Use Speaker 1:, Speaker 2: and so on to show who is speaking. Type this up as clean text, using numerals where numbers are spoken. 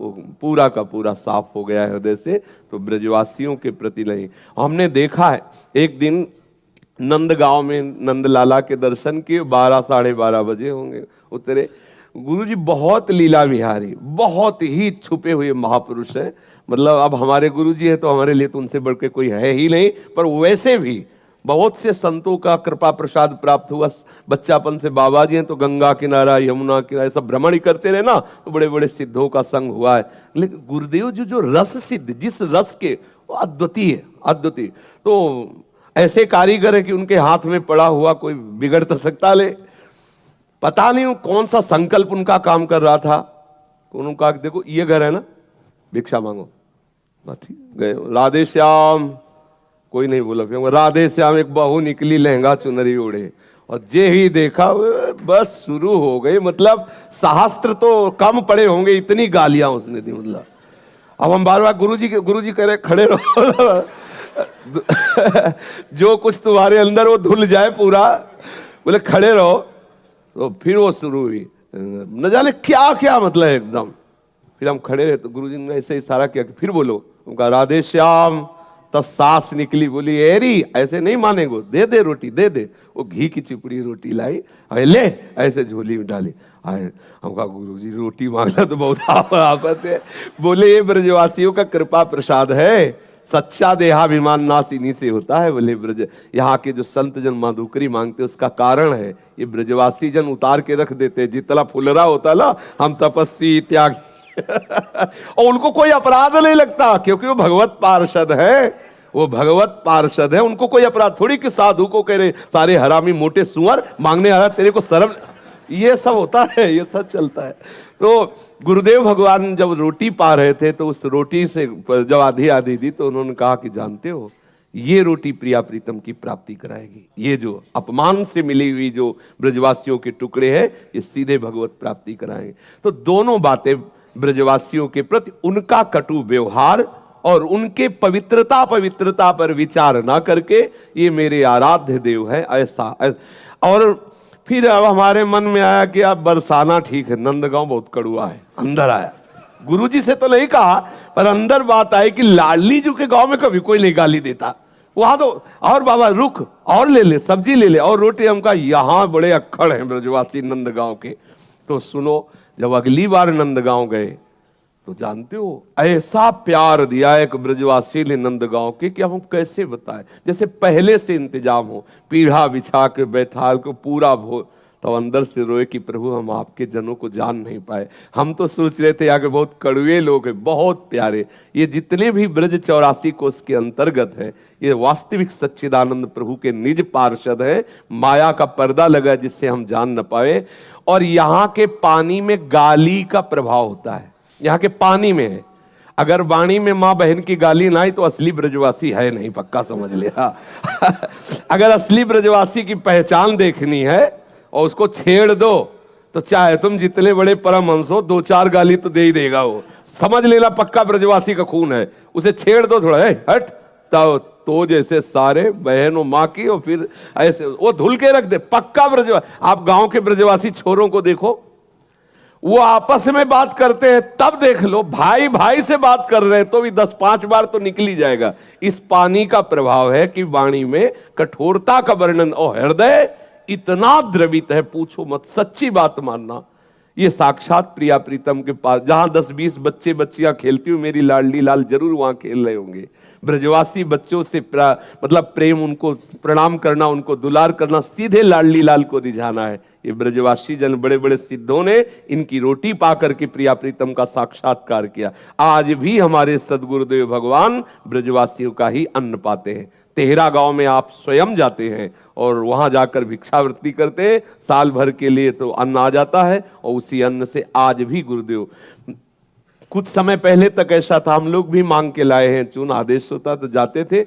Speaker 1: वो पूरा का पूरा साफ हो गया है हृदय से। तो ब्रजवासियों के प्रति नहीं। हमने देखा है एक दिन नंदगांव में नंद लाला के दर्शन किए, 12 साढ़े 12 बजे होंगे उतरे। गुरुजी बहुत लीला विहारी, बहुत ही छुपे हुए महापुरुष हैं। मतलब अब हमारे गुरुजी है तो हमारे लिए तो उनसे बढ़ के कोई है ही नहीं, पर वैसे भी बहुत से संतों का कृपा प्रसाद प्राप्त हुआ। बच्चापन से बाबा जी हैं तो गंगा किनारा यमुना किनारा सब भ्रमण ही करते रहे ना, तो बड़े बड़े सिद्धों का संग हुआ है। लेकिन गुरुदेव जी जो रस सिद्ध, जिस रस के, वो अद्वितीय है, अद्वितीय। तो ऐसे कारीगर है कि उनके हाथ में पड़ा हुआ कोई बिगड़ तो सकता ले। पता नहीं कौन सा संकल्प उनका काम कर रहा था। तो उन्होंने कहा कि देखो ये घर है ना, भिक्षा मांगो। ठीक गए, राधे श्याम, कोई नहीं बोला। फिर राधे श्याम एक बहू निकली लहंगा चुनरी ओढ़े, और जे ही देखा बस शुरू हो गई। मतलब शास्त्र तो कम पड़े होंगे, इतनी गालियां उसने दी। मतलब अब हम बार बार गुरुजी कह रहे खड़े रहो जो कुछ तुम्हारे अंदर वो धुल जाए पूरा, बोले खड़े रहो। तो फिर वो शुरू हुई, न जाने क्या क्या मतलब एकदम। फिर हम खड़े रहे तो गुरुजी ने ऐसे इशारा किया कि फिर बोलो। उनका राधे श्याम। तब सास निकली, बोली एरी ऐसे नहीं मानेगो, दे दे रोटी दे दे। वो घी की चिपड़ी रोटी लाई, ले ऐसे झोली में डाली। हम कहा गुरुजी रोटी मांगना तो बहुत आफत है। बोले ये ब्रजवासियों का कृपा प्रसाद है, सच्चा देहाभिमान नाश इन्हीं से होता है। बोले ब्रज यहाँ के जो संत जन माधुकरी मांगते उसका कारण है ये ब्रजवासी जन उतार के रख देते। जितना फुलरा होता ना, हम तपस्वी त्यागी और उनको कोई अपराध नहीं लगता, क्योंकि वो भगवत पार्षद है, वो भगवत पार्षद है। उनको कोई अपराध थोड़ी कि साधु को कह रहे सारे हरामी मोटे सुअर मांगने आ रहा, तेरे को शर्म, ये सब होता है, ये सब चलता है। तो गुरुदेव भगवान जब रोटी पा रहे थे तो उस रोटी से जब आधी आधी दी तो उन्होंने कहा कि जानते हो ये रोटी प्रिया प्रीतम की प्राप्ति कराएगी। ये जो अपमान से मिली हुई जो ब्रजवासियों के टुकड़े हैं ये सीधे भगवत प्राप्ति कराएंगे। तो दोनों बातें ब्रजवासियों के प्रति उनका कटु व्यवहार और उनके पवित्रता पर विचार ना करके ये मेरे आराध्य देव है ऐसा। और फिर अब हमारे मन में आया कि अब बरसाना ठीक है, नंदगांव बहुत कड़ुआ है। अंदर आया, गुरुजी से तो नहीं कहा, पर अंदर बात आई कि लाडली जी के गांव में कभी कोई नहीं गाली देता। वहां तो और बाबा रुक और ले ले, सब्जी ले ले और रोटी। हम कहा यहाँ बड़े अक्खड़ हैं ब्रजवासी नंदगांव के। तो सुनो, जब अगली बार नंदगांव गए तो जानते हो ऐसा प्यार दिया एक ब्रजवासी ने नंदगांव के कि हम कैसे बताएं। जैसे पहले से इंतजाम हो, पीढ़ा बिछा के बैठाल को पूरा भो। तो अंदर से रोए कि प्रभु हम आपके जनों को जान नहीं पाए। हम तो सोच रहे थे आगे बहुत कड़वे लोग हैं, बहुत प्यारे। ये जितने भी ब्रज 84 कोष के अंतर्गत है ये वास्तविक सच्चिदानंद प्रभु के निज पार्षद है। माया का पर्दा लगा जिससे हम जान न पाए। और यहाँ के पानी में गाली का प्रभाव होता है, यहाँ के पानी में है। अगर वाणी में माँ बहन की गाली ना आई तो असली ब्रजवासी है नहीं, पक्का समझ लिया अगर असली ब्रजवासी की पहचान देखनी है और उसको छेड़ दो तो चाहे तुम जितने बड़े परमहंस हो 2-4 गाली तो दे ही देगा वो। समझ लेना पक्का ब्रजवासी का खून है। उसे छेड़ दो थोड़ा, हट तो जैसे सारे बहन और माँ की, और फिर ऐसे वो धुल के रख दे, पक्का ब्रजवासी। आप गांव के ब्रजवासी छोरों को देखो, वो आपस में बात करते हैं, तब देख लो भाई भाई से बात कर रहे हैं तो भी 10-5 बार तो निकल ही जाएगा। इस पानी का प्रभाव है कि वाणी में कठोरता का वर्णन, और हृदय इतना द्रवित है पूछो मत। सच्ची बात मानना, ये साक्षात प्रिया प्रीतम के पास जहां 10-20 बच्चे बच्चियां खेलती हुई मेरी लाडली लाल जरूर वहां खेल रहे होंगे। ब्रजवासी बच्चों से मतलब प्रेम, उनको प्रणाम करना, उनको दुलार करना, सीधे लाडली लाल को रिझाना है। ये ब्रजवासी जन बड़े बड़े सिद्धों ने इनकी रोटी पा करके प्रिया प्रीतम का साक्षात्कार किया। आज भी हमारे सदगुरुदेव भगवान ब्रजवासियों का ही अन्न पाते हैं। तेहरा गांव में आप स्वयं जाते हैं और वहां जाकर भिक्षावृत्ति करते हैं, साल भर के लिए तो अन्न आ जाता है, और उसी अन्न से आज भी गुरुदेव, कुछ समय पहले तक ऐसा था, हम लोग भी मांग के लाए हैं, चून आदेश होता तो जाते थे।